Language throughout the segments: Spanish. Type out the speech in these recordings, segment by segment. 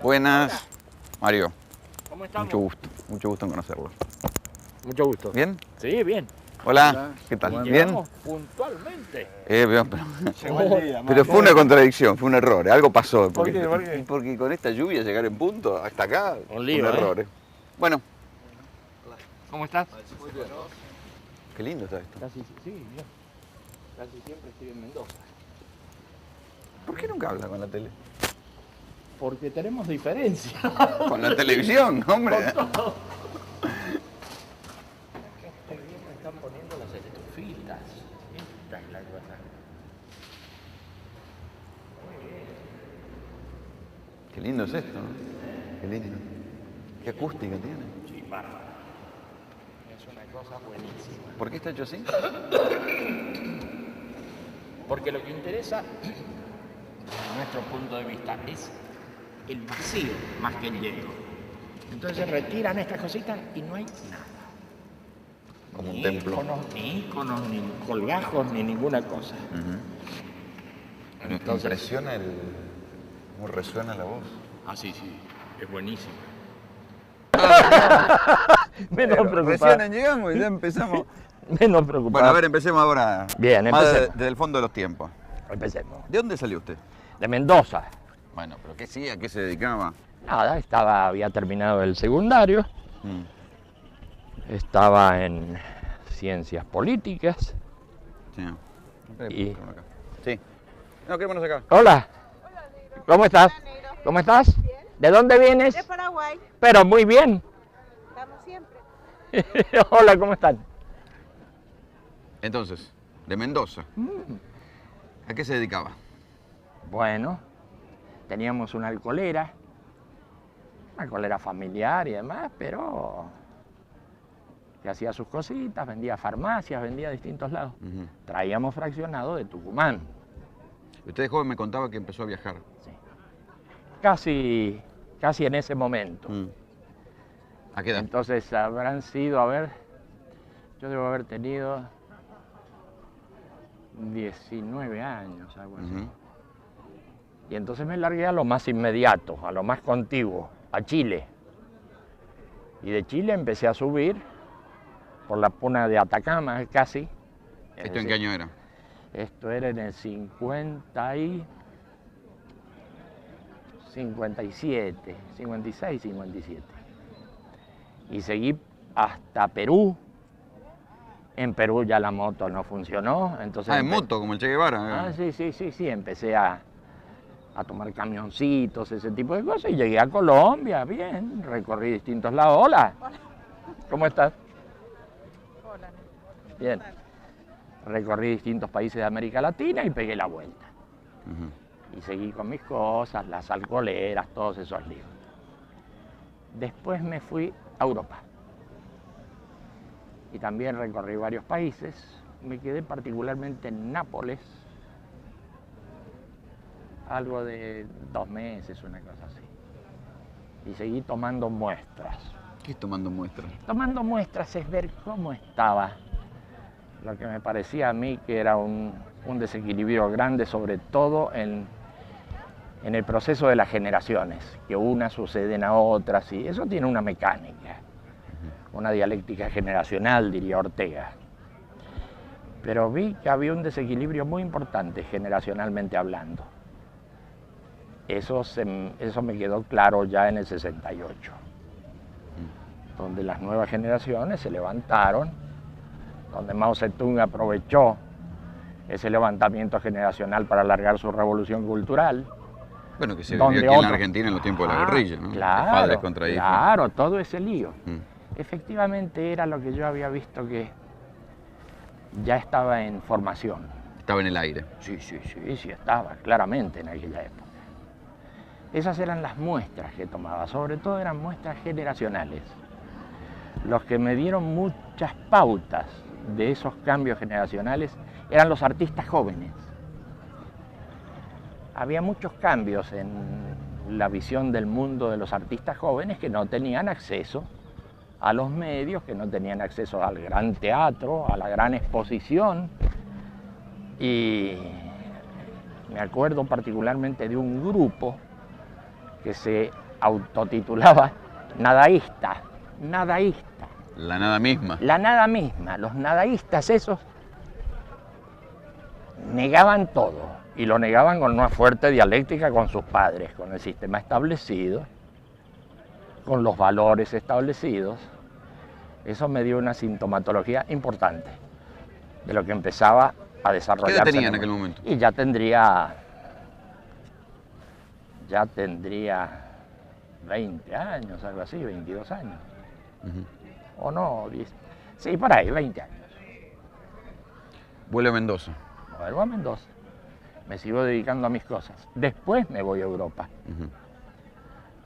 Buenas, Mario. ¿Cómo estamos? Mucho gusto en conocerlo. Mucho gusto. ¿Bien? Sí, bien. Hola, ¿qué tal? ¿Bien? Llegamos puntualmente. Pero Llegó el día, fue una contradicción, fue un error, algo pasó. ¿Por qué? ¿Por qué? Porque con esta lluvia llegar en punto hasta acá, Un lío, un error. Bueno, ¿Cómo estás? qué lindo está esto. Casi, sí, bien. Casi siempre estoy en Mendoza. ¿Por qué nunca habla con la tele? Porque tenemos diferencia. Con la televisión, hombre. Con todo. Qué bien me están poniendo las estufitas. Esta es la cosa. Qué lindo es esto, ¿no? Qué lindo. Qué acústica tiene. Sí, bárbaro. Es una cosa buenísima. ¿Por qué está hecho así? Porque lo que interesa, desde nuestro punto de vista, es el vacío más que el lleno. Entonces retiran estas cositas y no hay nada. Como un Ni templo. ni íconos, ni colgajos, ni ninguna cosa. Me Entonces- impresiona cómo resuena la voz. Ah, sí, sí, es buenísimo. Menos preocupado. Recién llegamos y ya empezamos. Menos preocupado. Bueno, a ver, empecemos ahora. Bien, más empecemos. desde el fondo de los tiempos. Empecemos. ¿De dónde salió usted? De Mendoza. Bueno, pero ¿qué sí? ¿A qué se dedicaba? Nada, había terminado el secundario, Mm, estaba en ciencias políticas. sí. Y- Sí. No, quedémonos acá. Hola, ¿cómo estás? Negro. ¿Cómo estás? Bien. ¿De dónde vienes? De Paraguay, Pero muy bien. estamos siempre. Hola, ¿cómo están? Entonces, de Mendoza. ¿A qué se dedicaba? Bueno, teníamos una alcoholera familiar y demás, pero que hacía sus cositas, vendía farmacias, vendía a distintos lados. Ujú. Traíamos fraccionado de Tucumán. Usted de joven me contaba que empezó a viajar. Sí. Casi en ese momento. ¿A qué edad? Entonces habrán sido, yo debo haber tenido 19 años, algo así. Ujú. Y entonces me largué a lo más inmediato, a lo más contiguo, a Chile. Y de Chile empecé a subir por la puna de Atacama, casi. ¿Esto en qué año era? Esto era en el 57, 56, 57. Y seguí hasta Perú. En Perú ya la moto no funcionó, entonces... En moto, como el Che Guevara. Ah, sí, empecé a tomar camioncitos, ese tipo de cosas, y llegué a Colombia, bien, recorrí distintos lados. Hola, ¿cómo estás? Hola. Bien. Recorrí distintos países de América Latina y pegué la vuelta. Ujú. Y seguí con mis cosas, las alcoholeras, todos esos líos. Después me fui a Europa. Y también recorrí varios países. Me quedé particularmente en Nápoles. Algo de 2 meses, una cosa así. Y seguí tomando muestras. ¿Qué es tomando muestras? Tomando muestras es ver cómo estaba lo que me parecía a mí que era un desequilibrio grande, sobre todo en el proceso de las generaciones, que unas suceden a otras, y eso tiene una mecánica, una dialéctica generacional, diría Ortega. Pero vi que había un desequilibrio muy importante generacionalmente hablando. Eso me quedó claro ya en el 68, donde las nuevas generaciones se levantaron, donde Mao Zedong aprovechó ese levantamiento generacional para alargar su revolución cultural. Bueno, que se Donde vivió aquí en la otro- Argentina en los tiempos de la guerrilla, ¿no? Claro, Padres contra hijos. claro, todo ese lío. Mm. Efectivamente era lo que yo había visto que ya estaba en formación. Estaba en el aire. Sí, estaba claramente en aquella época. Esas eran las muestras que tomaba, sobre todo eran muestras generacionales. Los que me dieron muchas pautas de esos cambios generacionales eran los artistas jóvenes. Había muchos cambios en la visión del mundo de los artistas jóvenes que no tenían acceso a los medios, que no tenían acceso al gran teatro, a la gran exposición. Y me acuerdo particularmente de un grupo que se autotitulaba nadaísta, nadaísta. La nada misma. La nada misma, los nadaístas esos negaban todo y lo negaban con una fuerte dialéctica con sus padres, con el sistema establecido, con los valores establecidos. Eso me dio una sintomatología importante de lo que empezaba a desarrollarse. ¿Qué edad tenía en aquel momento? Y ya tendría 20 años, algo así, 22 años. O no, 10, sí, por ahí, 20 años. Vuelve a Mendoza. Vuelvo a Mendoza. Me sigo dedicando a mis cosas. Después me voy a Europa.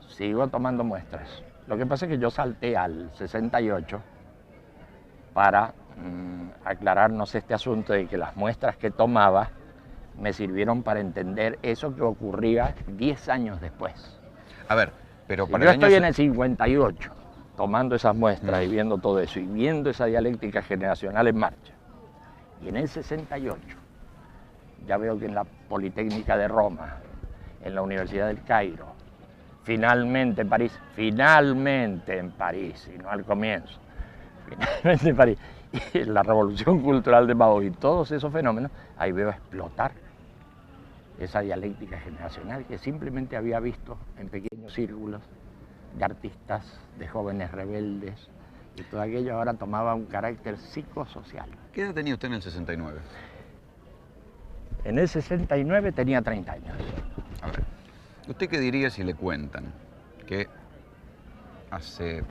Sigo tomando muestras. Lo que pasa es que yo salté al 68 para aclararnos este asunto de que las muestras que tomaba me sirvieron para entender eso que ocurría 10 años después. A ver, pero Si para yo el año... estoy en el 58 tomando esas muestras y viendo todo eso y viendo esa dialéctica generacional en marcha. Y en el 68 ya veo que en la Politécnica de Roma, en la Universidad del Cairo, finalmente en París, finalmente en París, y no al comienzo, finalmente en París, y la revolución cultural de Mao y todos esos fenómenos, ahí veo explotar esa dialéctica generacional que simplemente había visto en pequeños círculos de artistas, de jóvenes rebeldes, y todo aquello ahora tomaba un carácter psicosocial. ¿Qué edad tenía usted en el 69? En el 69 tenía 30 años. A ver, ¿usted qué diría si le cuentan que hace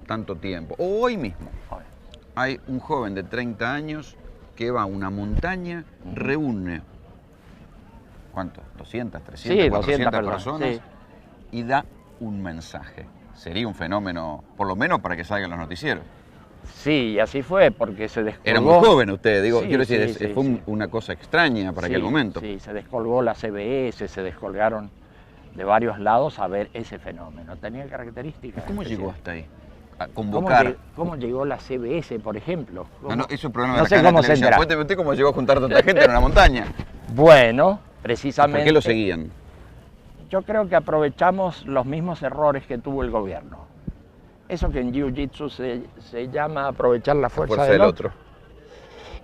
tanto tiempo, o hoy mismo, hay un joven de 30 años que va a una montaña, reúne, ¿cuánto? 200, 300, Sí, 400 200 personas sí. y da un mensaje? Sería un fenómeno, por lo menos para que salgan los noticieros. Sí, y así fue, porque se descolgó... Era muy joven usted, digo, Sí, quiero decir, sí, fue sí. una cosa extraña para aquel momento. Sí, se descolgó la CBS, se descolgaron de varios lados a ver ese fenómeno. Tenía características. ¿Cómo especiales. llegó hasta ahí? A ¿Cómo, convocar. cómo llegó la CBS, por ejemplo? No, es un problema no de la sé cadena cómo de se televisión. entera. Cuénteme usted cómo llegó a juntar tanta gente en una montaña. Bueno, precisamente... ¿Por qué lo seguían? Yo creo que aprovechamos los mismos errores que tuvo el gobierno. Eso que en Jiu-Jitsu se llama aprovechar la fuerza del otro.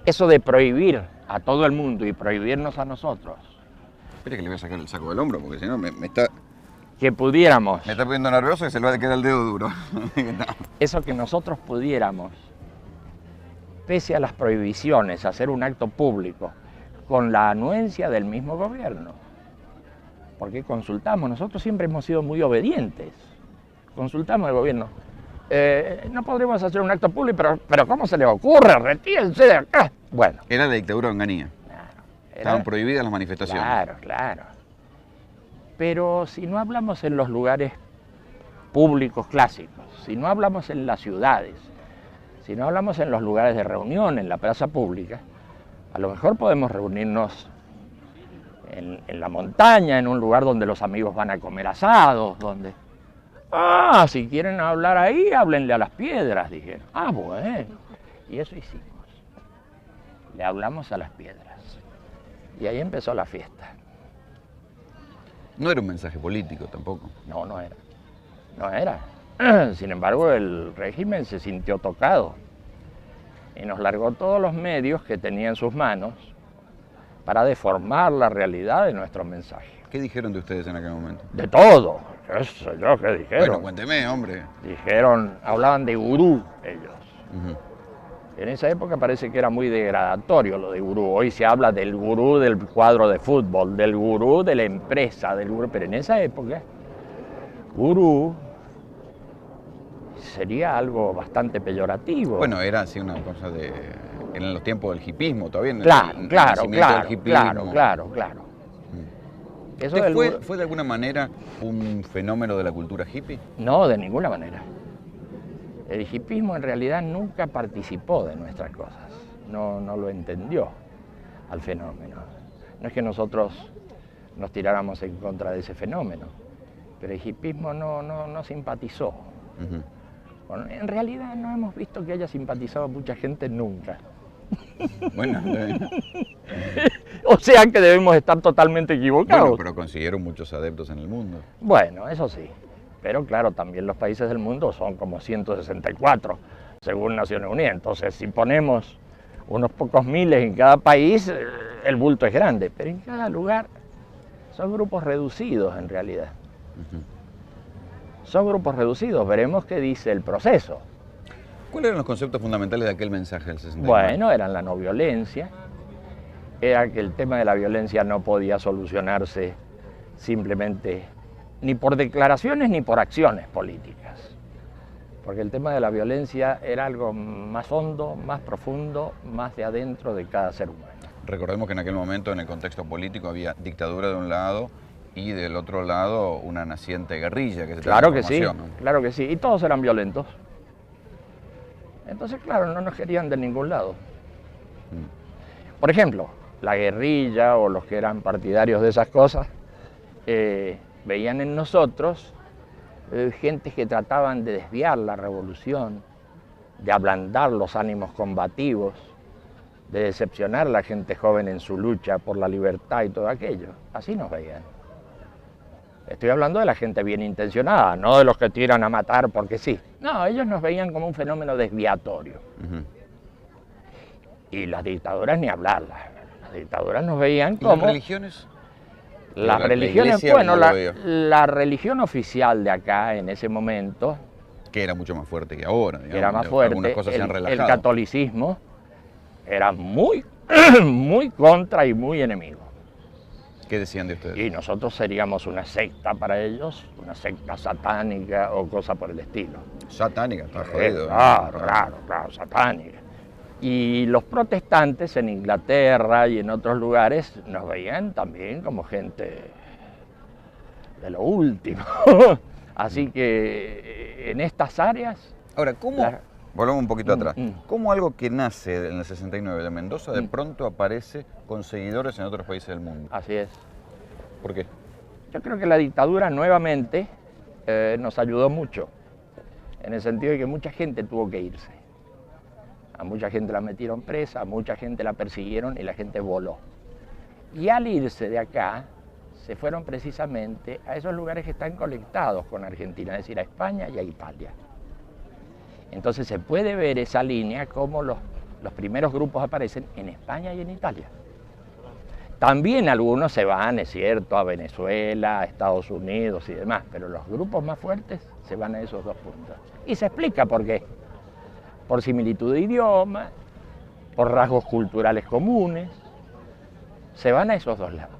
Eso de prohibir a todo el mundo y prohibirnos a nosotros. Espere que le voy a sacar el saco del hombro porque si no me está Que pudiéramos, poniendo nervioso y se le va a quedar el dedo duro. eso que nosotros pudiéramos, pese a las prohibiciones, hacer un acto público con la anuencia del mismo gobierno. Porque consultamos, nosotros siempre hemos sido muy obedientes. Consultamos al gobierno. No podremos hacer un acto público, pero ¿cómo se le ocurre? Retírense de acá. Bueno. Era la dictadura de Onganía. Claro, Estaban prohibidas las manifestaciones. Claro, claro. Pero si no hablamos en los lugares públicos clásicos, si no hablamos en las ciudades, si no hablamos en los lugares de reunión, en la plaza pública, a lo mejor podemos reunirnos en la montaña, en un lugar donde los amigos van a comer asados, donde... Ah, si quieren hablar ahí, háblenle a las piedras, dijeron. Ah, bueno. Y eso hicimos. Le hablamos a las piedras. Y ahí empezó la fiesta. No era un mensaje político tampoco. No, no era. No era. Sin embargo, el régimen se sintió tocado y nos largó todos los medios que tenía en sus manos para deformar la realidad de nuestro mensaje. ¿Qué dijeron de ustedes en aquel momento? De todo. ¿Qué sé yo? ¿Qué dijeron? Bueno, cuénteme, hombre. Dijeron, hablaban de gurú ellos. Ujú. En esa época parece que era muy degradatorio lo de gurú. Hoy se habla del gurú del cuadro de fútbol, del gurú de la empresa, del gurú. Pero en esa época, gurú sería algo bastante peyorativo. Bueno, era así una cosa de... En los tiempos del hipismo, todavía. Claro, el claro, nacimiento claro, del hipismo. claro. Eso ¿Usted del fue, gurú- fue de alguna manera un fenómeno de la cultura hippie? No, de ninguna manera. El hipismo en realidad nunca participó de nuestras cosas, no lo entendió al fenómeno. No es que nosotros nos tiráramos en contra de ese fenómeno, pero el hipismo no simpatizó. Ujú. Bueno, en realidad no hemos visto que haya simpatizado mucha gente nunca. Bueno, O sea que debemos estar totalmente equivocados. Bueno, pero consiguieron muchos adeptos en el mundo. Bueno, eso sí. Pero claro, también los países del mundo son como 164, según Naciones Unidas. Entonces, si ponemos unos pocos miles en cada país, el bulto es grande. Pero en cada lugar son grupos reducidos en realidad. Son grupos reducidos. Veremos qué dice el proceso. ¿Cuáles eran los conceptos fundamentales de aquel mensaje del 69? Bueno, eran la no violencia. Era que el tema de la violencia no podía solucionarse simplemente ni por declaraciones ni por acciones políticas, porque el tema de la violencia era algo más hondo, más profundo, más de adentro de cada ser humano. Recordemos que en aquel momento en el contexto político había dictadura de un lado y del otro lado una naciente guerrilla que se Claro que sí, ¿no? claro que sí, y todos eran violentos. Entonces, claro, no nos querían de ningún lado. Por ejemplo, la guerrilla o los que eran partidarios de esas cosas, veían en nosotros gente que trataban de desviar la revolución, de ablandar los ánimos combativos, de decepcionar a la gente joven en su lucha por la libertad y todo aquello. Así nos veían. Estoy hablando de la gente bien intencionada, no de los que tiran a matar porque sí. No, ellos nos veían como un fenómeno desviatorio. Y las dictaduras ni hablar. Las dictaduras nos veían como... ¿Las religiones? Las religiones, bueno, la religión oficial de acá en ese momento... Que era mucho más fuerte que ahora, digamos. Era más fuerte. Algunas cosas se han relajado. El catolicismo era muy, muy contra y muy enemigo. ¿Qué decían de ustedes? Y nosotros seríamos una secta para ellos, una secta satánica o cosa por el estilo. Satánica, está jodido. Claro, satánica. Y los protestantes en Inglaterra y en otros lugares nos veían también como gente de lo último. Así que en estas áreas... Ahora, ¿cómo? Volvamos un poquito atrás. ¿Cómo algo que nace en el 69 de Mendoza de pronto aparece con seguidores en otros países del mundo? Así es. ¿Por qué? Yo creo que la dictadura nuevamente nos ayudó mucho, en el sentido de que mucha gente tuvo que irse. A mucha gente la metieron presa, a mucha gente la persiguieron y la gente voló. Y al irse de acá, se fueron precisamente a esos lugares que están conectados con Argentina, es decir, a España y a Italia. Entonces se puede ver esa línea como los primeros grupos aparecen en España y en Italia. También algunos se van, es cierto, a Venezuela, a Estados Unidos y demás, pero los grupos más fuertes se van a esos dos puntos. Y se explica por qué. Por similitud de idioma, por rasgos culturales comunes, se van a esos dos lados.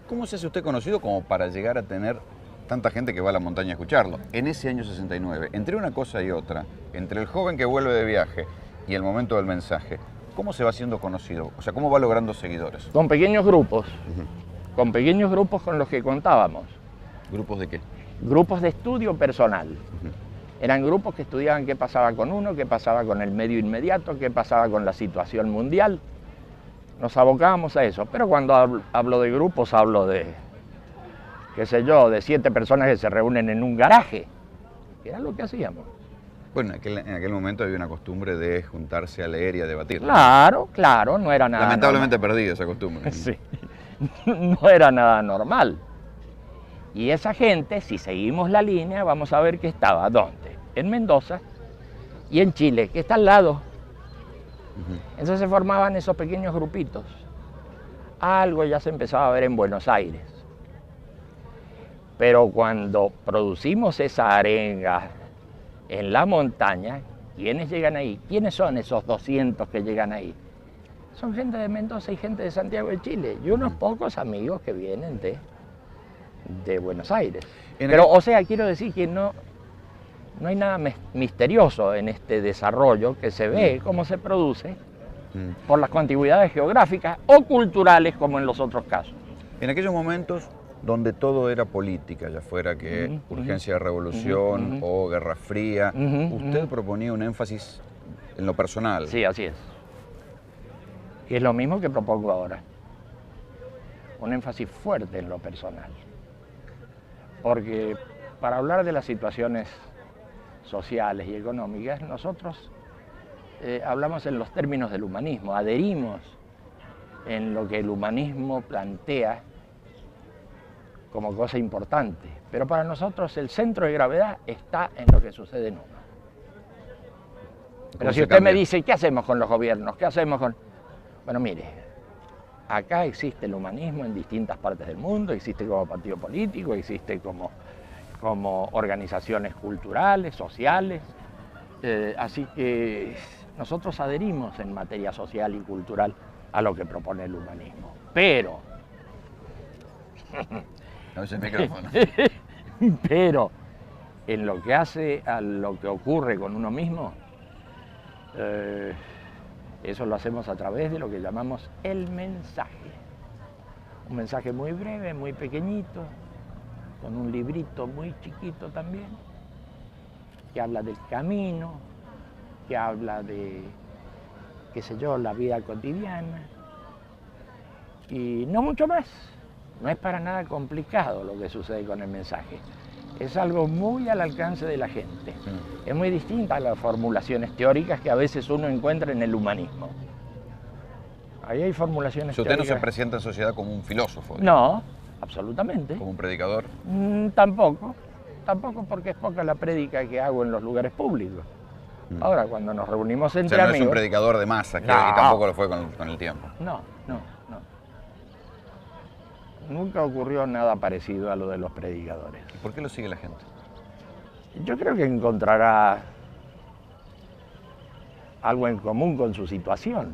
¿Cómo se hace usted conocido como para llegar a tener tanta gente que va a la montaña a escucharlo? En ese año 69, entre una cosa y otra, entre el joven que vuelve de viaje y el momento del mensaje, ¿cómo se va haciendo conocido? O sea, ¿cómo va logrando seguidores? Con pequeños grupos, con pequeños grupos con los que contábamos. ¿Grupos de qué? Grupos de estudio personal. Eran grupos que estudiaban qué pasaba con uno, qué pasaba con el medio inmediato, qué pasaba con la situación mundial. Nos abocábamos a eso, pero cuando hablo de grupos hablo de, qué sé yo, de 7 personas que se reúnen en un garaje, que era lo que hacíamos. Bueno, en aquel momento había una costumbre de juntarse a leer y a debatir. Claro, claro, no era nada Lamentablemente normal. perdido esa costumbre. Sí, no era nada normal. Y esa gente, si seguimos la línea, vamos a ver que estaba, ¿dónde? En Mendoza y en Chile, que está al lado. Entonces se formaban esos pequeños grupitos. Algo ya se empezaba a ver en Buenos Aires. Pero cuando producimos esa arenga en la montaña, ¿quiénes llegan ahí? ¿Quiénes son esos 200 que llegan ahí? Son gente de Mendoza y gente de Santiago de Chile y unos pocos amigos que vienen de Buenos Aires. Pero, o sea, quiero decir que no hay nada misterioso en este desarrollo que se ve cómo se produce por las contigüidades geográficas o culturales como en los otros casos. En aquellos momentos donde todo era política, ya fuera que urgencia de revolución o guerra fría, usted proponía un énfasis en lo personal. Sí, así es. Que es lo mismo que propongo ahora. Un énfasis fuerte en lo personal. Porque para hablar de las situaciones sociales y económicas, nosotros hablamos en los términos del humanismo, adherimos en lo que el humanismo plantea como cosa importante. Pero para nosotros el centro de gravedad está en lo que sucede en uno. Pero si usted me dice, ¿qué hacemos con los gobiernos? ¿Qué hacemos con...? Bueno, mire, acá existe el humanismo en distintas partes del mundo, existe como partido político, existe como organizaciones culturales, sociales, así que nosotros adherimos en materia social y cultural a lo que propone el humanismo. Pero, No ese micrófono. pero en lo que hace a lo que ocurre con uno mismo, eso lo hacemos a través de lo que llamamos el mensaje. Un mensaje muy breve, muy pequeñito, con un librito muy chiquito también, que habla del camino, que habla de, qué sé yo, la vida cotidiana, y no mucho más. No es para nada complicado lo que sucede con el mensaje. Es algo muy al alcance de la gente. Es muy distinta a las formulaciones teóricas que a veces uno encuentra en el humanismo. Ahí hay formulaciones Usted teóricas. no se presenta en sociedad como un filósofo. No, absolutamente. Como un predicador. Tampoco porque es poca la prédica que hago en los lugares públicos. Ahora, cuando nos reunimos O entre sea, no es amigos... un predicador de masa, que No. tampoco lo fue con el tiempo. No. Nunca ocurrió nada parecido a lo de los predicadores. ¿Y por qué lo sigue la gente? Yo creo que encontrará algo en común con su situación.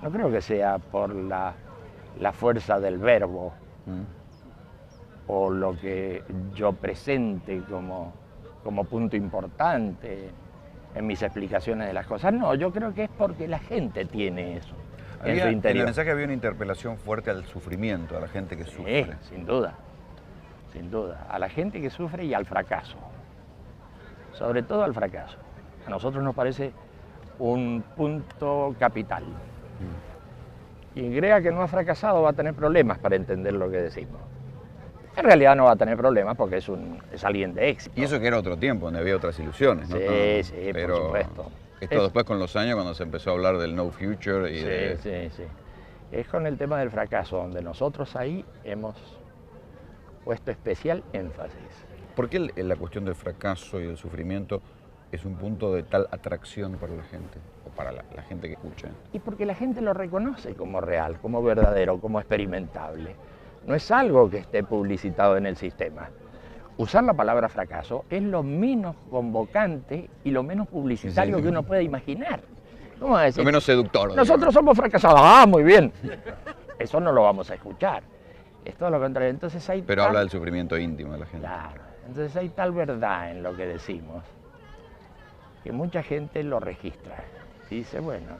No creo que sea por la fuerza del verbo o lo que yo presente como punto importante en mis explicaciones de las cosas. No, yo creo que es porque la gente tiene eso en su En el interior. mensaje había una interpelación fuerte al sufrimiento, a la gente que sufre. Sí, sin duda, a la gente que sufre y al fracaso, sobre todo al fracaso. A nosotros nos parece un punto capital. Quien crea que no ha fracasado va a tener problemas para entender lo que decimos. En realidad no va a tener problemas porque es alguien de éxito. Y eso que era otro tiempo, donde había otras ilusiones, ¿no? Sí, Pero por supuesto. Esto después con los años, cuando se empezó a hablar del no future y de... Sí. Es con el tema del fracaso, donde nosotros ahí hemos puesto especial énfasis. ¿Por qué la cuestión del fracaso y del sufrimiento es un punto de tal atracción para la gente, o para la gente que escucha? Y porque la gente lo reconoce como real, como verdadero, como experimentable. No es algo que esté publicitado en el sistema. Usar la palabra fracaso es lo menos convocante y lo menos publicitario que uno puede imaginar. ¿Cómo decir? Lo menos seductor. Nosotros somos fracasados. ¡Ah, muy bien! Eso no lo vamos a escuchar. Es todo lo contrario. Entonces hay Pero habla del sufrimiento íntimo de la gente. Claro. Entonces hay tal verdad en lo que decimos que mucha gente lo registra. Y dice, bueno,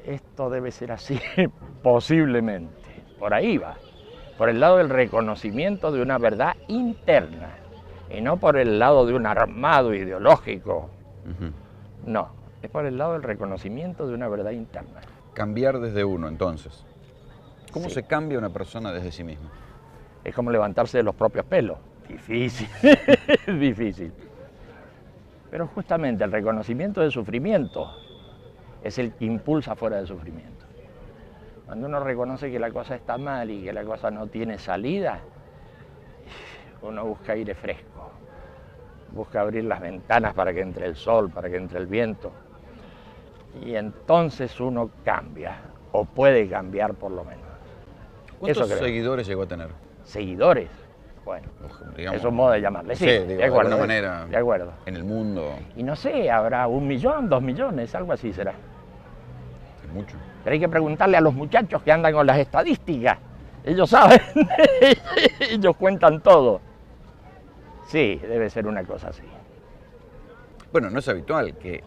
esto debe ser así, posiblemente. Por ahí va. Por el lado del reconocimiento de una verdad interna y no por el lado de un armado ideológico. No, es por el lado del reconocimiento de una verdad interna. Cambiar desde uno, entonces. ¿Cómo Sí. se cambia una persona desde sí misma? Es como levantarse de los propios pelos. Difícil, difícil. Pero justamente el reconocimiento del sufrimiento es el que impulsa fuera del sufrimiento. Cuando uno reconoce que la cosa está mal y que la cosa no tiene salida, uno busca aire fresco, busca abrir las ventanas para que entre el sol, para que entre el viento. Y entonces uno cambia, o puede cambiar por lo menos. ¿Cuántos Eso creo. seguidores llegó a tener? ¿Seguidores? Bueno, Digamos, es un modo de llamarle. Sí, digo, de acuerdo. alguna manera. De acuerdo. En el mundo Y no sé, habrá 1 millón, 2 millones, algo así será. es mucho. Pero hay que preguntarle a los muchachos que andan con las estadísticas. Ellos saben, ellos cuentan todo. Sí, debe ser una cosa así. Bueno, no es habitual que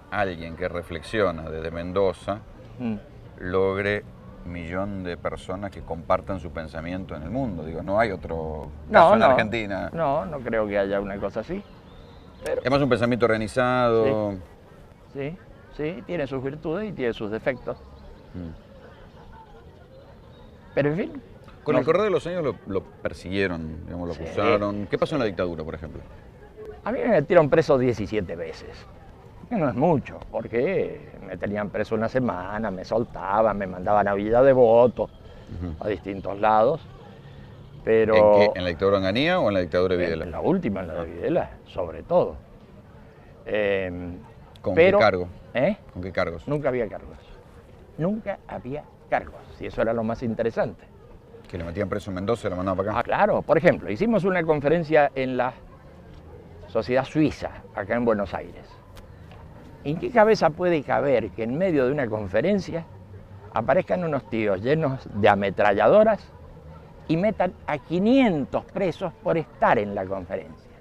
alguien que reflexiona desde Mendoza Mm. logre 1 millón de personas que compartan su pensamiento en el mundo. Digo, no hay otro No, caso en no. Argentina. No creo que haya una cosa así. Pero Es más un pensamiento organizado. sí, tiene sus virtudes y tiene sus defectos. Mm. Pero en fin. Con no el sé. correr de los años lo persiguieron, digamos, lo Sí. acusaron. ¿Qué pasó en la dictadura, por ejemplo? A mí me metieron preso 17 veces. Que no es mucho, porque me tenían preso una semana, me soltaban, me mandaban a Villa Devoto, a distintos lados, pero... ¿En qué? ¿En la dictadura de Onganía o en la dictadura de Videla? En la última, en la de Videla, sobre todo. ¿Con pero, qué cargo? ¿Eh? ¿Con qué cargos? Nunca había cargos. Nunca había cargos, y eso era lo más interesante. Que le metían preso en Mendoza y lo mandaban para acá. Ah, claro. Por ejemplo, hicimos una conferencia en la Sociedad Suiza, acá en Buenos Aires. ¿En qué cabeza puede caber que en medio de una conferencia aparezcan unos tíos llenos de ametralladoras y metan a 500 presos por estar en la conferencia?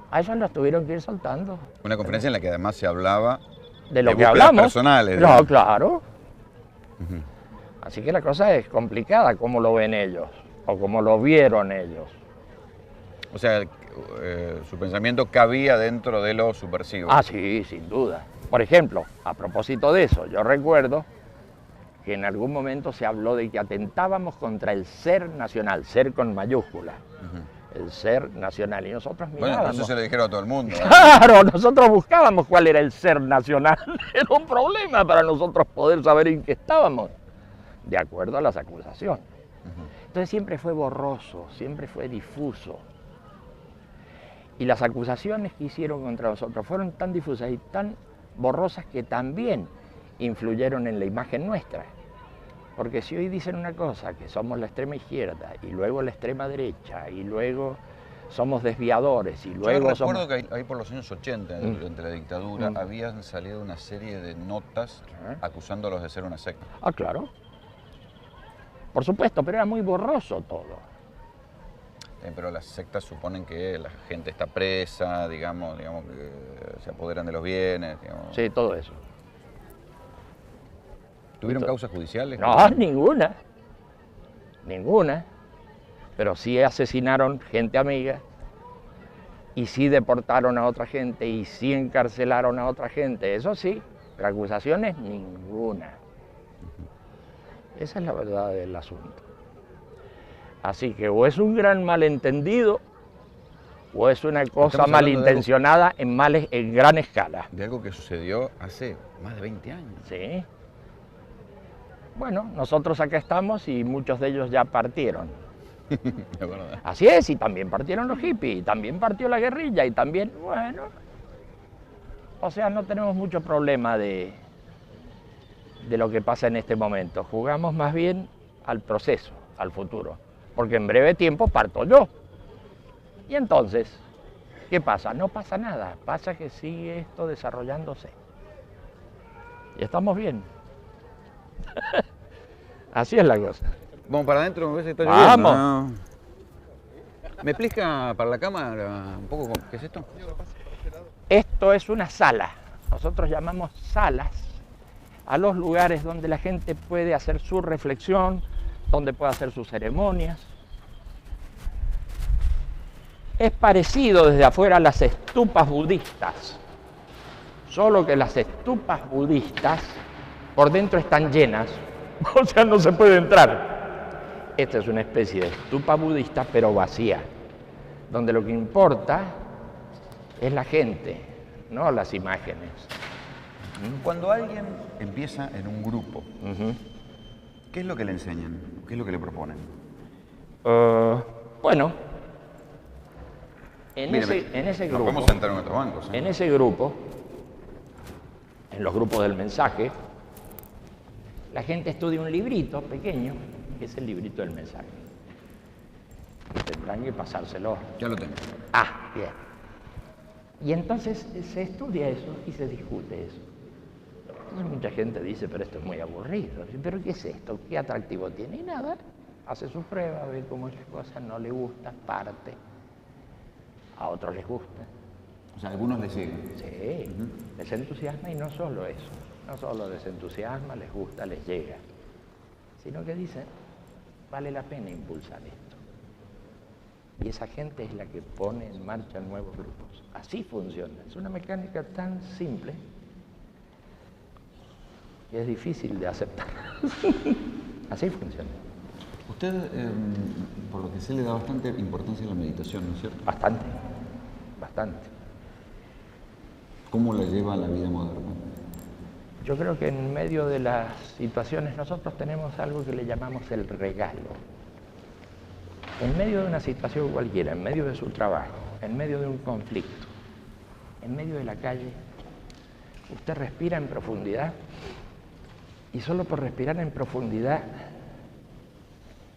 A ellos los tuvieron que ir soltando. Una conferencia en la que además se hablaba De lo que búsquedas hablamos. personales. No, digamos. claro. Así que la cosa es complicada, como lo ven ellos, o como lo vieron ellos. O sea, su pensamiento cabía dentro de lo subversivo. Ah, sí, sin duda. Por ejemplo, a propósito de eso, yo recuerdo que en algún momento se habló de que atentábamos contra el ser nacional, ser con mayúscula, el ser nacional, y nosotros Bueno, mirábamos. eso se lo dijeron a todo el mundo. Claro, nosotros buscábamos cuál era el ser nacional. Era un problema para nosotros poder saber en qué estábamos, de acuerdo a las acusaciones. Entonces siempre fue borroso, siempre fue difuso. Y las acusaciones que hicieron contra nosotros fueron tan difusas y tan borrosas que también influyeron en la imagen nuestra. Porque si hoy dicen una cosa, que somos la extrema izquierda, y luego la extrema derecha, y luego somos desviadores, y luego Yo somos... recuerdo que ahí por los años 80, durante la dictadura, habían salido una serie de notas acusándolos de ser una secta. Ah, claro. Por supuesto, pero era muy borroso todo. Pero las sectas suponen que la gente está presa, digamos que se apoderan de los bienes. Digamos. Sí, todo eso. ¿Tuvieron causas judiciales? No, ninguna. Ninguna. Pero sí asesinaron gente amiga, y sí deportaron a otra gente, y sí encarcelaron a otra gente. Eso sí, pero acusaciones ninguna. Esa es la verdad del asunto. Así que o es un gran malentendido, o es una cosa Estamos hablando de malintencionada en gran escala. De algo que sucedió hace más de 20 años. Sí. Bueno, nosotros acá estamos y muchos de ellos ya partieron. De verdad. Así es, y también partieron los hippies, y también partió la guerrilla, y también, bueno, o sea, no tenemos mucho problema de lo que pasa en este momento. Jugamos más bien al proceso, al futuro, porque en breve tiempo parto yo. Y entonces, ¿qué pasa? No pasa nada, pasa que sigue esto desarrollándose. Y estamos bien. Así es la cosa. Vamos para adentro, me parece que está Vamos. lloviendo, ¿no? ¿Me explica para la cámara un poco qué es esto? Esto es una sala. Nosotros llamamos salas a los lugares donde la gente puede hacer su reflexión, donde puede hacer sus ceremonias. Es parecido desde afuera a las estupas budistas, solo que las estupas budistas por dentro están llenas, o sea, no se puede entrar. Esta es una especie de estupa budista, pero vacía, donde lo que importa es la gente, no las imágenes. Cuando alguien empieza en un grupo, ¿qué es lo que le enseñan? ¿Qué es lo que le proponen? Bueno, en Mire, ese nos grupo, podemos sentar en otros bancos. en ese grupo, en los grupos del mensaje, la gente estudia un librito pequeño, que es el librito del mensaje. Y tendrán que pasárselo. Ya lo tengo. Ah, bien. Y entonces se estudia eso y se discute eso. Entonces mucha gente dice, pero esto es muy aburrido. ¿Pero qué es esto? ¿Qué atractivo tiene? Y nada, hace su prueba, ve cómo es la cosa, no le gusta, parte. A otros les gusta. O sea, algunos le siguen. Sí, les entusiasma, y no solo eso. No solo les entusiasma, les gusta, les llega. Sino que dicen, vale la pena impulsar esto. Y esa gente es la que pone en marcha nuevos grupos. Así funciona. Es una mecánica tan simple que es difícil de aceptar. Así funciona. Usted, por lo que sé, le da bastante importancia a la meditación, ¿no es cierto? Bastante, bastante. ¿Cómo la lleva a la vida moderna? Yo creo que en medio de las situaciones nosotros tenemos algo que le llamamos el regalo. En medio de una situación cualquiera, en medio de su trabajo, en medio de un conflicto, en medio de la calle, usted respira en profundidad y solo por respirar en profundidad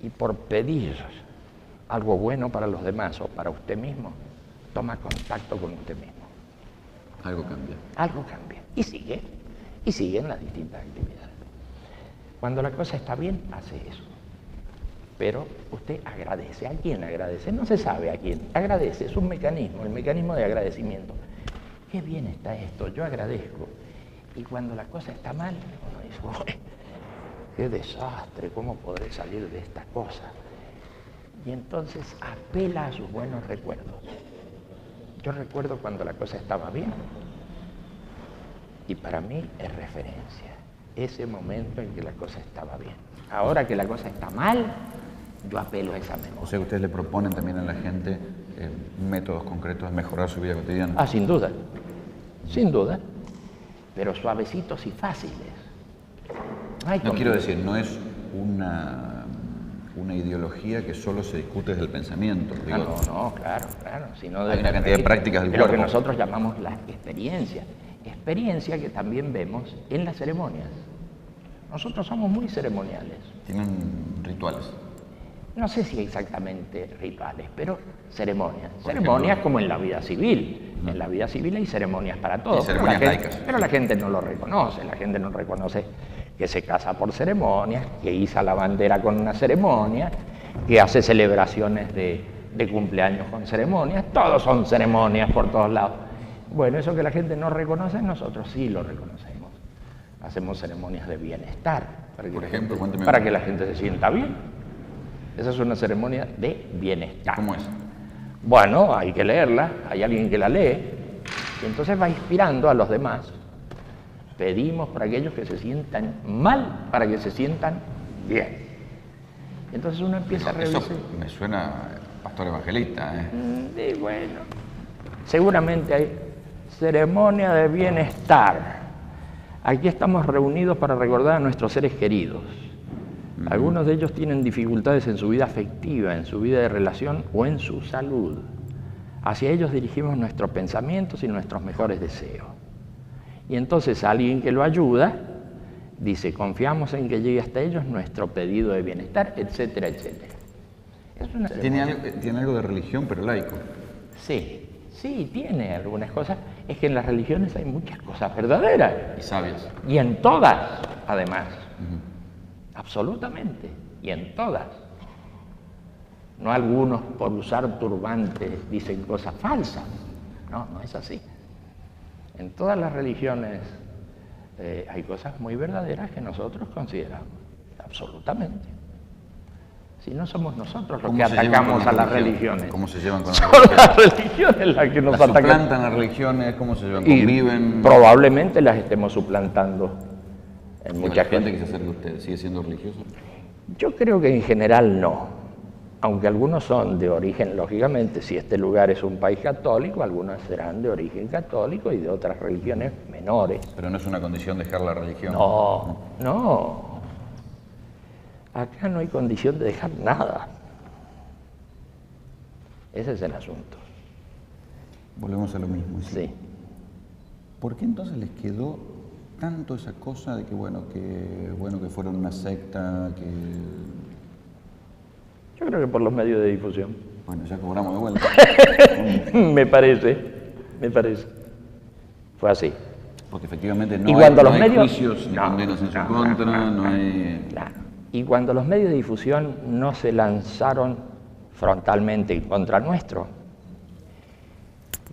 y por pedir algo bueno para los demás o para usted mismo, toma contacto con usted mismo. Algo cambia. Algo cambia. Y siguen las distintas actividades. Cuando la cosa está bien, hace eso. Pero usted agradece. ¿A quién agradece? No se sabe a quién. Agradece, es un mecanismo, el mecanismo de agradecimiento. Qué bien está esto, yo agradezco. Y cuando la cosa está mal, uno dice, uy, qué desastre, ¿cómo podré salir de esta cosa? Y entonces apela a sus buenos recuerdos. Yo recuerdo cuando la cosa estaba bien, y para mí es referencia, ese momento en que la cosa estaba bien. Ahora que la cosa está mal, yo apelo a esa memoria. O sea, ustedes le proponen también a la gente métodos concretos de mejorar su vida cotidiana. Ah, sin duda, pero suavecitos y fáciles. No quiero decir, no es una ideología que solo se discute desde el pensamiento. Digo, No, claro, sino hay una cantidad de prácticas del cuerpo. Lo que cuerpo. nosotros llamamos la experiencia que también vemos en las ceremonias. Nosotros somos muy ceremoniales. Tienen rituales. No sé si exactamente rituales, pero ceremonias. Por Ceremonias ejemplo, como en la vida civil. En la vida civil hay ceremonias para todo. Y ceremonias laicas. Pero la gente no lo reconoce. La gente no reconoce que se casa por ceremonias, que iza la bandera con una ceremonia, que hace celebraciones de cumpleaños con ceremonias. Todos son ceremonias por todos lados. Bueno, eso que la gente no reconoce, nosotros sí lo reconocemos. Hacemos ceremonias de bienestar. Por ejemplo, cuénteme. Para que la gente se sienta bien. Esa es una ceremonia de bienestar. ¿Cómo es? Bueno, hay que leerla, hay alguien que la lee, y entonces va inspirando a los demás. Pedimos para aquellos que se sientan mal, para que se sientan bien. Entonces uno empieza a revisar. Eso me suena pastor evangelista, ¿eh? Y bueno, seguramente hay ceremonia de bienestar. Aquí estamos reunidos para recordar a nuestros seres queridos. Algunos de ellos tienen dificultades en su vida afectiva, en su vida de relación o en su salud. Hacia ellos dirigimos nuestros pensamientos y nuestros mejores deseos. Y entonces alguien que lo ayuda dice, confiamos en que llegue hasta ellos nuestro pedido de bienestar, etcétera, etcétera. Es una Tiene algo de religión, pero laico. Sí, tiene algunas cosas. Es que en las religiones hay muchas cosas verdaderas. Y sabias. Y en todas, además. Absolutamente. Y en todas. No algunos por usar turbantes dicen cosas falsas. No es así. En todas las religiones hay cosas muy verdaderas que nosotros consideramos. Absolutamente. Si no somos nosotros los que atacamos a las religiones. ¿Cómo se llevan con Son las religiones? las religiones las que nos ¿Las atacan. suplantan las religiones? ¿Cómo se llevan? Y ¿Conviven? probablemente las estemos suplantando en ¿Y mucha la gente gente. que se acerca a usted sigue siendo religioso? Yo creo que en general no, aunque algunos son de origen, lógicamente, si este lugar es un país católico, algunos serán de origen católico y de otras religiones menores. Pero no es una condición dejar la religión. No. Acá no hay condición de dejar nada. Ese es el asunto. Volvemos a lo mismo. Sí. ¿Por qué entonces les quedó tanto esa cosa de que que fueron una secta, que... Yo creo que por los medios de difusión. Bueno, ya cobramos de vuelta. Me parece. Fue así. Porque efectivamente Y no cuando los hay medios- juicios ni No, condenas en su no, contra, no, no hay... Claro. Y cuando los medios de difusión no se lanzaron frontalmente contra nuestro,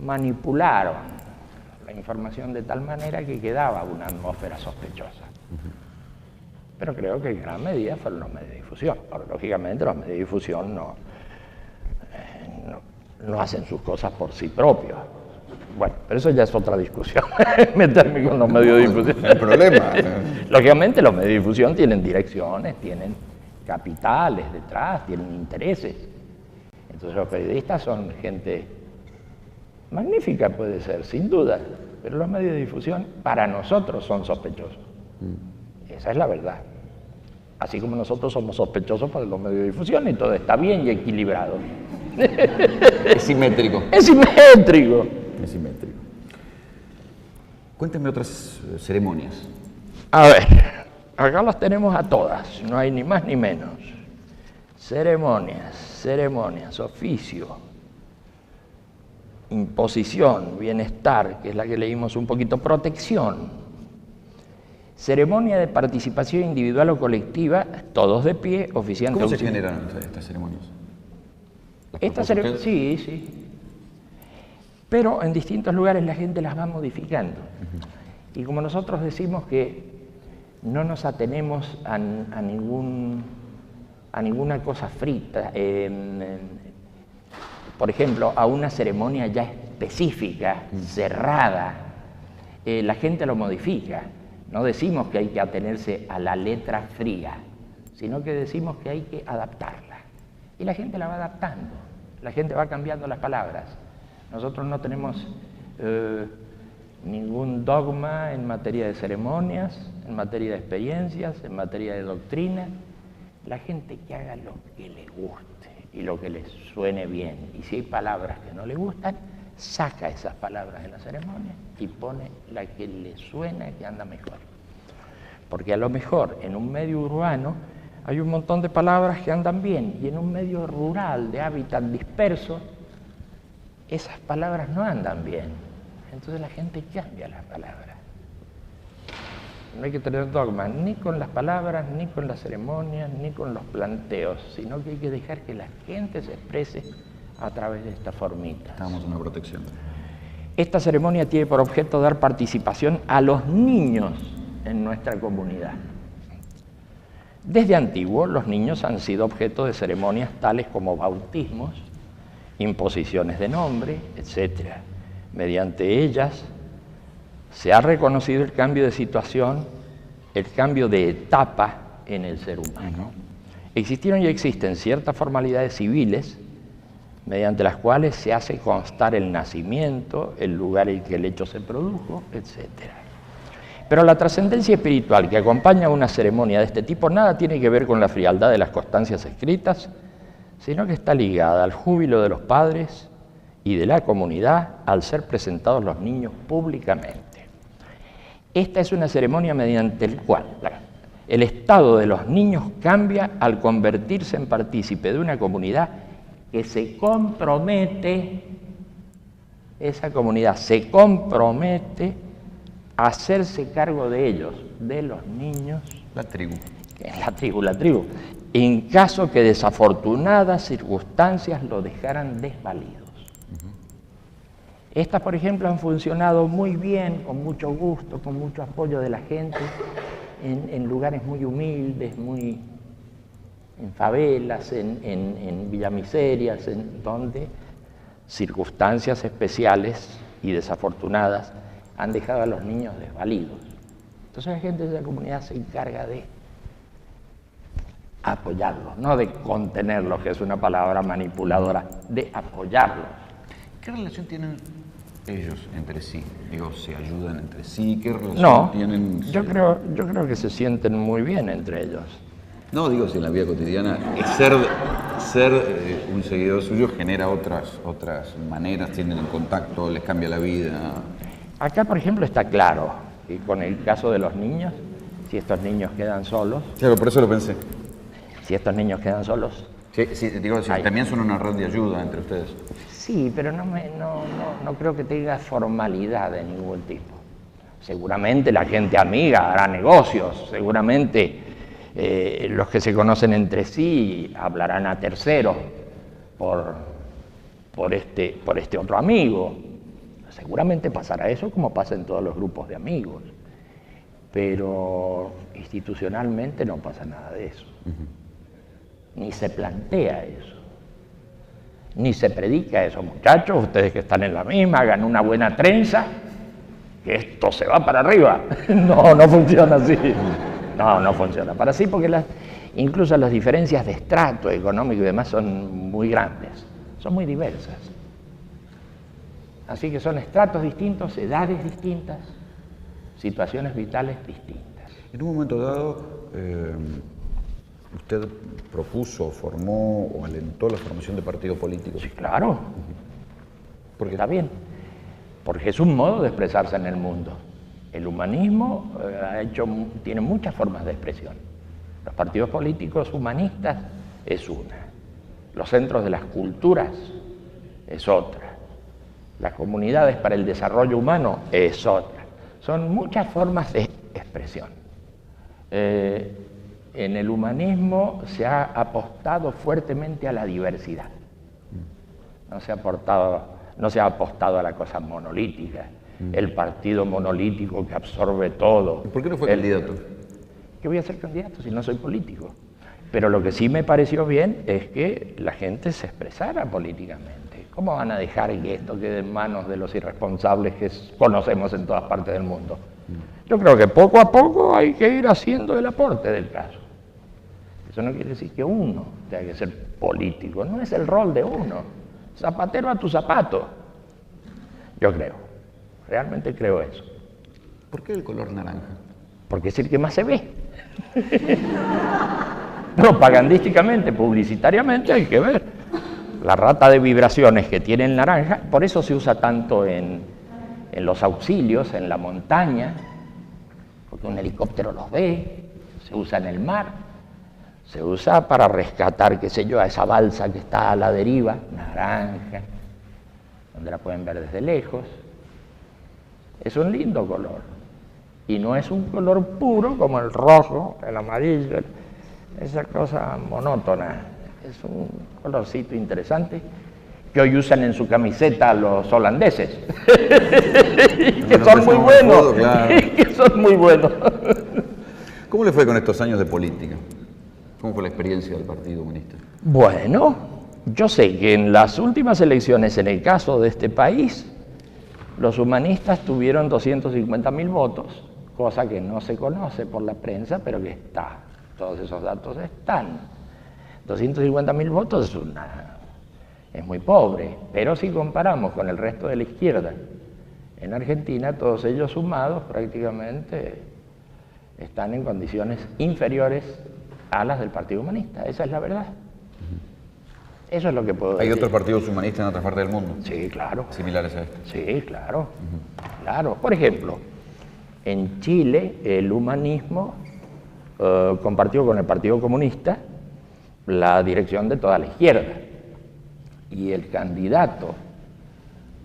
manipularon la información de tal manera que quedaba una atmósfera sospechosa. Pero creo que en gran medida fueron los medios de difusión. Ahora, lógicamente, los medios de difusión no hacen sus cosas por sí propios. Bueno, pero eso ya es otra discusión, meterme con los medios de difusión. El problema. Lógicamente los medios de difusión tienen direcciones, tienen capitales detrás, tienen intereses. Entonces los periodistas son gente Magnífica puede ser, sin duda, pero los medios de difusión para nosotros son sospechosos. Esa es la verdad. Así como nosotros somos sospechosos para los medios de difusión y todo está bien y equilibrado. Es simétrico. Es simétrico. Es simétrico. Cuéntame otras ceremonias. A ver, acá las tenemos a todas, no hay ni más ni menos. Ceremonias, oficio, imposición, bienestar, que es la que leímos un poquito, protección, ceremonia de participación individual o colectiva, todos de pie, oficiante ¿Cómo se auxiliar. generan estas ceremonias? Estas ceremonias, sí. Pero en distintos lugares la gente las va modificando. Y como nosotros decimos que no nos atenemos a ninguna cosa frita, por ejemplo, a una ceremonia ya específica, cerrada, la gente lo modifica. No decimos que hay que atenerse a la letra fría, sino que decimos que hay que adaptarla. Y la gente la va adaptando, la gente va cambiando las palabras. Nosotros no tenemos ningún dogma en materia de ceremonias, en materia de experiencias, en materia de doctrina. La gente que haga lo que le guste y lo que le suene bien. Y si hay palabras que no le gustan, saca esas palabras de la ceremonia y pone la que le suena, que anda mejor. Porque a lo mejor en un medio urbano hay un montón de palabras que andan bien y en un medio rural de hábitat disperso esas palabras no andan bien. Entonces la gente cambia las palabras. No hay que tener dogma ni con las palabras, ni con las ceremonias, ni con los planteos, sino que hay que dejar que la gente se exprese a través de esta formita. Estamos en una protección. Esta ceremonia tiene por objeto dar participación a los niños en nuestra comunidad. Desde antiguo, los niños han sido objeto de ceremonias tales como bautismos, imposiciones de nombre, etc. Mediante ellas se ha reconocido el cambio de situación, el cambio de etapa en el ser humano. Existieron y existen ciertas formalidades civiles mediante las cuales se hace constar el nacimiento, el lugar en que el hecho se produjo, etc. Pero la trascendencia espiritual que acompaña a una ceremonia de este tipo nada tiene que ver con la frialdad de las constancias escritas, sino que está ligada al júbilo de los padres y de la comunidad al ser presentados los niños públicamente. Esta es una ceremonia mediante la cual el estado de los niños cambia al convertirse en partícipe de una comunidad que se compromete, esa comunidad se compromete a hacerse cargo de ellos, de los niños. La tribu. La tribu. En caso que desafortunadas circunstancias lo dejaran desvalidos. Estas, por ejemplo, han funcionado muy bien, con mucho gusto, con mucho apoyo de la gente, en lugares muy humildes, en favelas, en villamiserias, en donde circunstancias especiales y desafortunadas han dejado a los niños desvalidos. Entonces la gente de la comunidad se encarga de apoyarlos, no de contenerlos, que es una palabra manipuladora, de apoyarlos. ¿Qué relación tienen ellos entre sí? Digo, ¿se ayudan entre sí? ¿Qué relación tienen? Yo creo que se sienten muy bien entre ellos. No, digo, si en la vida cotidiana ser un seguidor suyo genera otras maneras, tienen en contacto, les cambia la vida. Acá, por ejemplo, está claro, y con el caso de los niños, si estos niños quedan solos... Claro, por eso lo pensé. Si estos niños quedan solos... Sí, digo, también son una red de ayuda entre ustedes. Sí, pero no creo que tenga formalidad de ningún tipo. Seguramente la gente amiga hará negocios, seguramente los que se conocen entre sí hablarán a terceros por este otro amigo. Seguramente pasará eso como pasa en todos los grupos de amigos, pero institucionalmente no pasa nada de eso. Ni se plantea eso, ni se predica eso. Muchachos, ustedes que están en la misma, hagan una buena trenza, que esto se va para arriba. No funciona así. No funciona para así, porque incluso las diferencias de estrato económico y demás son muy grandes, son muy diversas. Así que son estratos distintos, edades distintas, situaciones vitales distintas. En un momento dado, ¿usted propuso, formó o alentó la formación de partidos políticos? Sí, claro. ¿Por qué? Está bien, porque es un modo de expresarse en el mundo. El humanismo tiene muchas formas de expresión. Los partidos políticos humanistas es una. Los centros de las culturas es otra. Las comunidades para el desarrollo humano es otra. Son muchas formas de expresión. En el humanismo se ha apostado fuertemente a la diversidad. No se ha apostado a la cosa monolítica, el partido monolítico que absorbe todo. ¿Por qué no fue candidato? ¿Qué voy a ser candidato si no soy político? Pero lo que sí me pareció bien es que la gente se expresara políticamente. ¿Cómo van a dejar que esto quede en manos de los irresponsables que conocemos en todas partes del mundo? Yo creo que poco a poco hay que ir haciendo el aporte del caso. Eso no quiere decir que uno tenga que ser político, no es el rol de uno. Zapatero a tu zapato. Yo creo, realmente creo eso. ¿Por qué el color naranja? Porque es el que más se ve. Propagandísticamente, publicitariamente hay que ver. La rata de vibraciones que tiene el naranja, por eso se usa tanto en los auxilios, en la montaña, porque un helicóptero los ve, se usa en el mar, se usa para rescatar, qué sé yo, a esa balsa que está a la deriva, naranja, donde la pueden ver desde lejos. Es un lindo color, y no es un color puro como el rojo, el amarillo, esa cosa monótona. Es un colorcito interesante que hoy usan en su camiseta los holandeses, que son muy buenos, que son muy buenos. ¿Cómo le fue con estos años de política? ¿Cómo fue la experiencia del Partido Comunista? Bueno, yo sé que en las últimas elecciones, en el caso de este país, los humanistas tuvieron 250.000 votos, cosa que no se conoce por la prensa, pero que está. Todos esos datos están. 250.000 votos es muy pobre, pero si comparamos con el resto de la izquierda en Argentina, todos ellos sumados prácticamente están en condiciones inferiores a las del Partido Humanista. Esa es la verdad. Eso es lo que puedo decir. ¿Hay otros partidos humanistas en otras partes del mundo? Sí, claro. Similares a este. Sí, claro. Claro. Por ejemplo, en Chile el humanismo compartió con el Partido Comunista la dirección de toda la izquierda. Y el candidato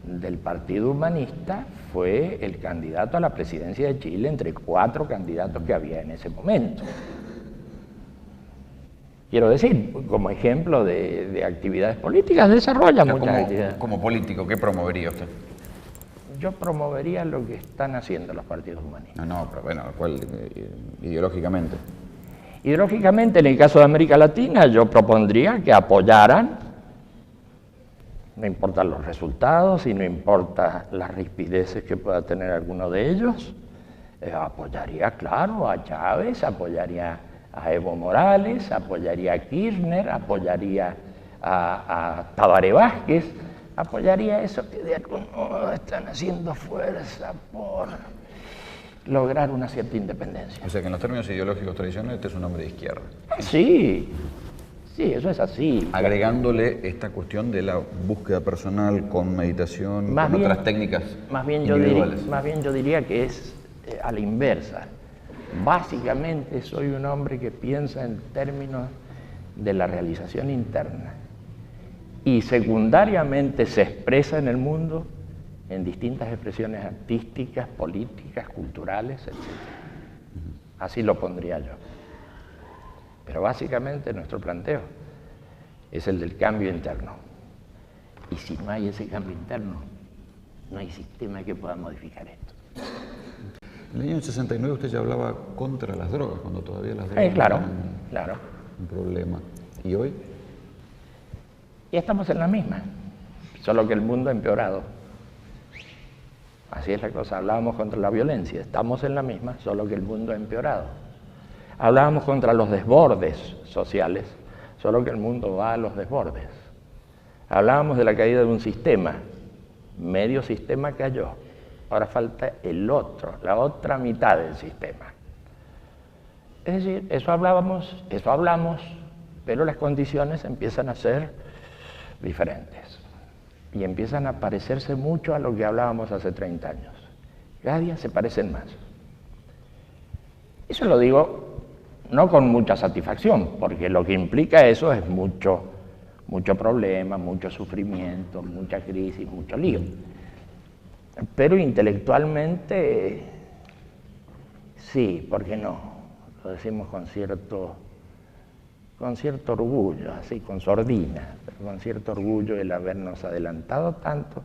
del Partido Humanista fue el candidato a la presidencia de Chile entre 4 candidatos que había en ese momento. Quiero decir, como ejemplo de actividades políticas, desarrolla muchas actividades. Como político, ¿qué promovería usted? Yo promovería lo que están haciendo los partidos humanistas. No, pero bueno, ¿cuál? Ideológicamente. Ideológicamente, en el caso de América Latina, yo propondría que apoyaran, no importan los resultados y no importa las rispideces que pueda tener alguno de ellos, apoyaría, claro, a Chávez, apoyaría a Evo Morales, apoyaría a Kirchner, apoyaría a Tabaré Vázquez, apoyaría eso que de algún modo están haciendo fuerza por lograr una cierta independencia. O sea que en los términos ideológicos tradicionales este es un hombre de izquierda. Sí, sí, eso es así. Agregándole esta cuestión de la búsqueda personal con meditación, Más con bien- otras técnicas Más bien yo diría que es a la inversa. Básicamente soy un hombre que piensa en términos de la realización interna y secundariamente se expresa en el mundo en distintas expresiones artísticas, políticas, culturales, etc. Así lo pondría yo. Pero básicamente nuestro planteo es el del cambio interno. Y si no hay ese cambio interno, no hay sistema que pueda modificar esto. En el año 69 usted ya hablaba contra las drogas, cuando todavía las drogas Claro, eran claro. un problema. ¿Y hoy? Y estamos en la misma, solo que el mundo ha empeorado. Así es la cosa, hablábamos contra la violencia, estamos en la misma, solo que el mundo ha empeorado. Hablábamos contra los desbordes sociales, solo que el mundo va a los desbordes. Hablábamos de la caída de un sistema, Medio sistema cayó. Ahora falta el otro, la otra mitad del sistema. Es decir, eso hablamos, pero las condiciones empiezan a ser diferentes. Y empiezan a parecerse mucho a lo que hablábamos hace 30 años. Cada día se parecen más. Eso lo digo no con mucha satisfacción, porque lo que implica eso es mucho problema, mucho sufrimiento, mucha crisis, mucho lío. Pero intelectualmente, sí, ¿por qué no? Lo decimos con cierto orgullo, así, con sordina, pero con cierto orgullo el habernos adelantado tanto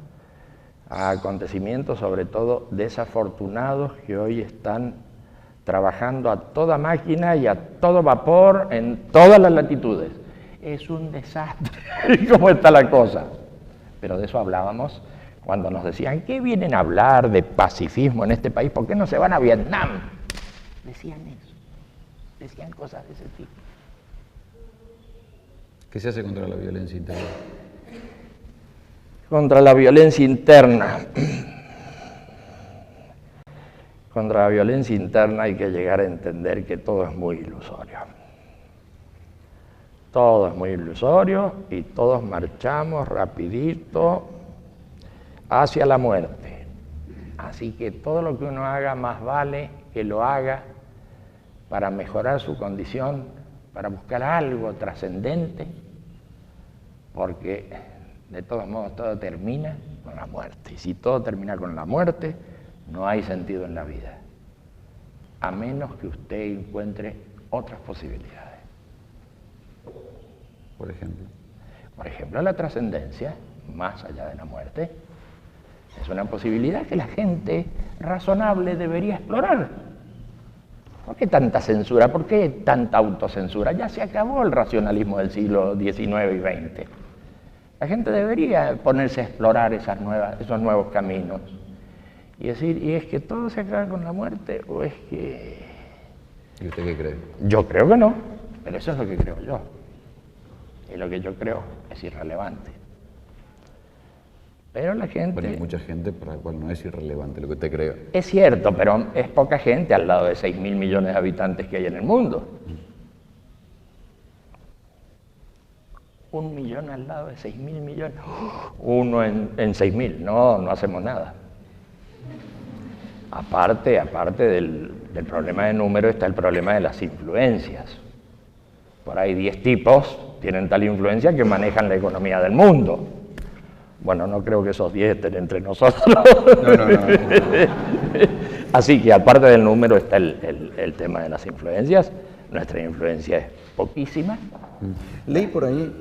a acontecimientos, sobre todo desafortunados, que hoy están trabajando a toda máquina y a todo vapor en todas las latitudes. Es un desastre cómo está la cosa. Pero de eso hablábamos cuando nos decían, ¿qué vienen a hablar de pacifismo en este país? ¿Por qué no se van a Vietnam? Decían eso, decían cosas de ese tipo. ¿Qué se hace contra la violencia interna? Contra la violencia interna. Contra la violencia interna hay que llegar a entender que todo es muy ilusorio. Todo es muy ilusorio y todos marchamos rapidito hacia la muerte. Así que todo lo que uno haga más vale que lo haga para mejorar su condición, para buscar algo trascendente, porque de todos modos todo termina con la muerte. Y si todo termina con la muerte, no hay sentido en la vida, a menos que usted encuentre otras posibilidades. Por ejemplo. Por ejemplo, la trascendencia, más allá de la muerte, es una posibilidad que la gente razonable debería explorar. ¿Por qué tanta censura? ¿Por qué tanta autocensura? Ya se acabó el racionalismo del siglo XIX y XX. La gente debería ponerse a explorar esos nuevos caminos y decir, ¿y es que todo se acaba con la muerte o es que...? ¿Y usted qué cree? Yo creo que no, pero eso es lo que creo yo. Y lo que yo creo es irrelevante. Pero la gente... Bueno, hay mucha gente para la cual no es irrelevante lo que usted cree. Es cierto, pero es poca gente al lado de 6.000 millones de habitantes que hay en el mundo. 1 millón al lado de 6.000 millones. Uno en 6.000, no hacemos nada. Aparte del problema de número está el problema de las influencias. Por ahí 10 tipos tienen tal influencia que manejan la economía del mundo. Bueno, no creo que esos 10 estén entre nosotros. No. Así que aparte del número está el tema de las influencias. Nuestra influencia es poquísima. Leí por ahí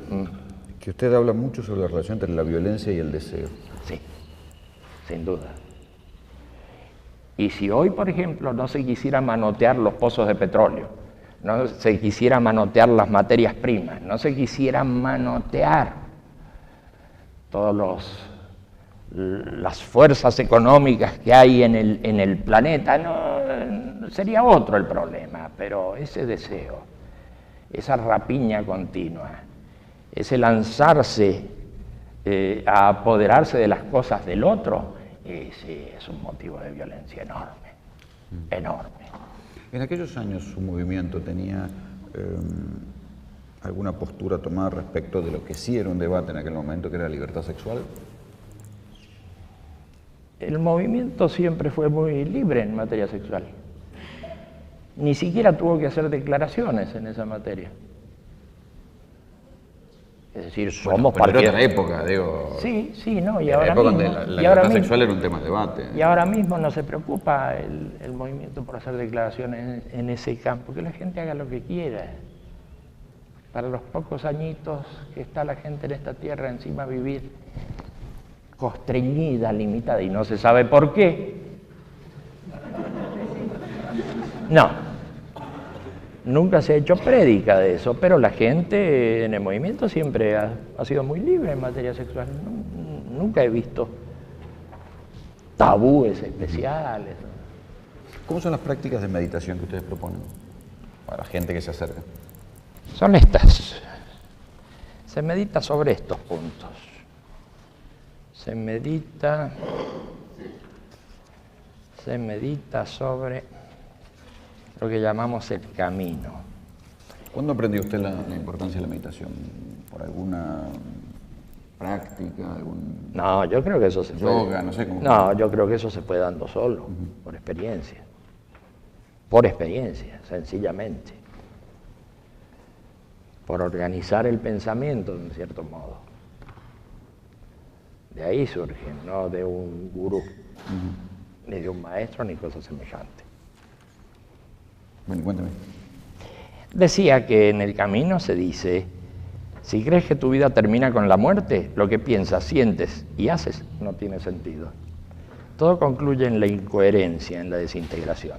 que usted habla mucho sobre la relación entre la violencia y el deseo. Sí, sin duda. Y si hoy, por ejemplo, no se quisiera manotear los pozos de petróleo, no se quisiera manotear las materias primas, no se quisiera manotear todas las fuerzas económicas que hay en el planeta, no, sería otro el problema, pero ese deseo, esa rapiña continua, ese lanzarse a apoderarse de las cosas del otro, ese es un motivo de violencia enorme, enorme. En aquellos años su movimiento tenía alguna postura tomada respecto de lo que sí era un debate en aquel momento, que era la libertad sexual. El movimiento siempre fue muy libre en materia sexual. Ni siquiera tuvo que hacer declaraciones en esa materia. Es decir, somos parte de otra partidarios. época, digo. Sí, no, y en ahora la época mismo. donde la libertad sexual era un tema de debate. Y ahora mismo no se preocupa el movimiento por hacer declaraciones en ese campo, que la gente haga lo que quiera. Para los pocos añitos que está la gente en esta tierra, encima vivir constreñida, limitada, y no se sabe por qué. No, nunca se ha hecho prédica de eso, pero la gente en el movimiento siempre ha sido muy libre en materia sexual. Nunca he visto tabúes especiales. ¿Cómo son las prácticas de meditación que ustedes proponen para la gente que se acerca? Son estas. Se medita sobre estos puntos. se medita sobre lo que llamamos el camino. ¿Cuándo aprendió usted la importancia de la meditación? ¿Por alguna práctica? No, yo creo que eso se yoga, puede... no sé cómo... No, yo creo que eso se puede dando solo, por experiencia. Por experiencia, sencillamente. Por organizar el pensamiento, de un cierto modo. De ahí surge, no de un gurú, ni de un maestro, ni cosa semejante. Bueno, cuéntame. Decía que en el camino se dice, si crees que tu vida termina con la muerte, lo que piensas, sientes y haces no tiene sentido. Todo concluye en la incoherencia, en la desintegración.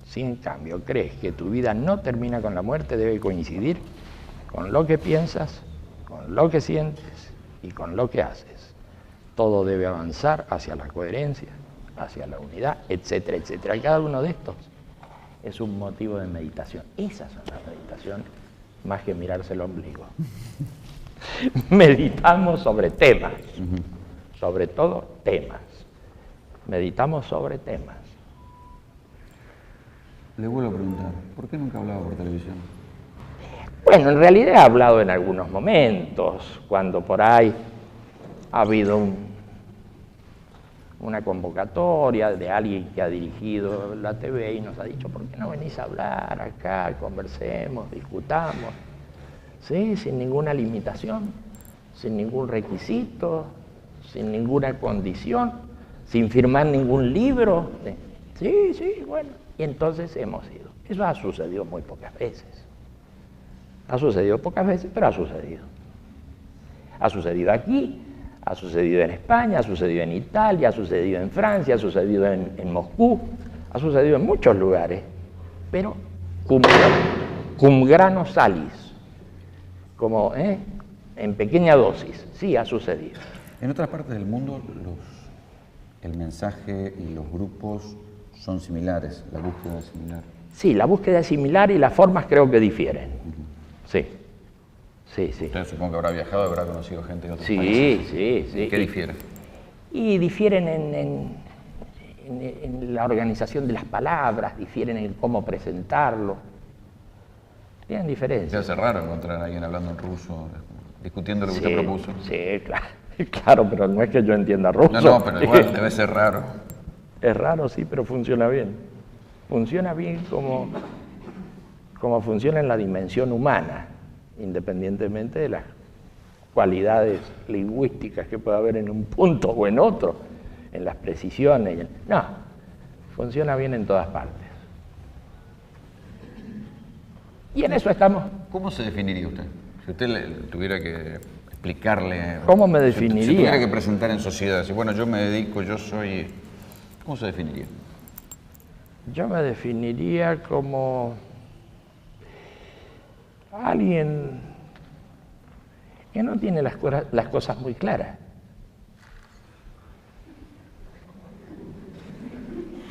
Si en cambio crees que tu vida no termina con la muerte, debe coincidir con lo que piensas, con lo que sientes y con lo que haces. Todo debe avanzar hacia la coherencia, hacia la unidad, etcétera, etcétera. Cada uno de estos es un motivo de meditación. Esas son las meditaciones, más que mirarse el ombligo. Meditamos sobre temas, sobre todo temas. Meditamos sobre temas. Le vuelvo a preguntar, ¿por qué nunca hablaba por televisión? Bueno, en realidad he hablado en algunos momentos, cuando por ahí ha habido una convocatoria de alguien que ha dirigido la TV y nos ha dicho, ¿por qué no venís a hablar acá, conversemos, discutamos? Sí, sin ninguna limitación, sin ningún requisito, sin ninguna condición, sin firmar ningún libro. Sí, sí, bueno. Y entonces hemos ido. Eso ha sucedido muy pocas veces. Ha sucedido pocas veces, pero ha sucedido. Ha sucedido aquí, ha sucedido en España, ha sucedido en Italia, ha sucedido en Francia, ha sucedido en Moscú, ha sucedido en muchos lugares, pero cum grano salis, como en pequeña dosis, sí ha sucedido. En otras partes del mundo el mensaje y los grupos son similares, la búsqueda es similar. Sí, la búsqueda es similar y las formas creo que difieren. Sí. Sí, sí. Usted supongo que habrá viajado, habrá conocido gente de otros países. Sí, sí. ¿Qué difiere? Y difieren en la organización de las palabras, difieren en cómo presentarlo. Tienen diferencias. Se hace raro encontrar a alguien hablando en ruso, discutiendo lo que usted propuso. Sí, claro. Claro, pero no es que yo entienda ruso. No, pero igual debe ser raro. Es raro, sí, pero funciona bien. Funciona bien como funciona en la dimensión humana, independientemente de las cualidades lingüísticas que pueda haber en un punto o en otro, en las precisiones. No, funciona bien en todas partes. Y en eso estamos. ¿Cómo se definiría usted? Si usted tuviera que explicarle... ¿Cómo me definiría? Si tuviera que presentar en sociedad, si bueno, yo me dedico, yo soy... ¿Cómo se definiría? Yo me definiría como alguien que no tiene las cosas muy claras.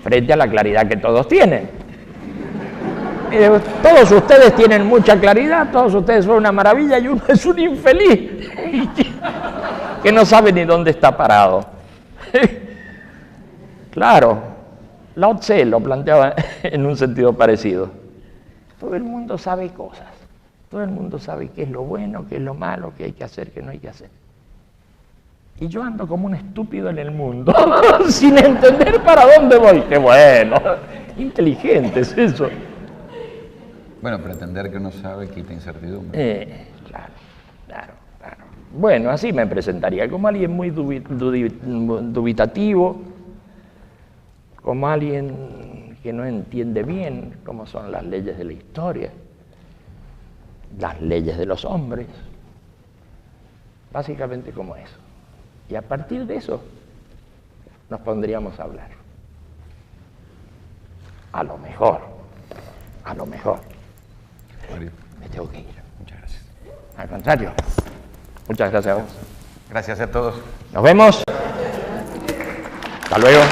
Frente a la claridad que todos tienen. Todos ustedes tienen mucha claridad, todos ustedes son una maravilla y uno es un infeliz que no sabe ni dónde está parado. Claro, Lao Tse lo planteaba en un sentido parecido. Todo el mundo sabe cosas, todo el mundo sabe qué es lo bueno, qué es lo malo, qué hay que hacer, qué no hay que hacer. Y yo ando como un estúpido en el mundo, sin entender para dónde voy. ¡Qué bueno! Inteligente es eso. Bueno, pretender que uno sabe quita incertidumbre. Claro. Bueno, así me presentaría, como alguien muy dubitativo, como alguien que no entiende bien cómo son las leyes de la historia, las leyes de los hombres, básicamente como eso. Y a partir de eso nos pondríamos a hablar. A lo mejor. Mario, Me tengo que ir. muchas gracias. Al contrario. Muchas gracias a vos. Gracias a todos. Nos vemos. Hasta luego.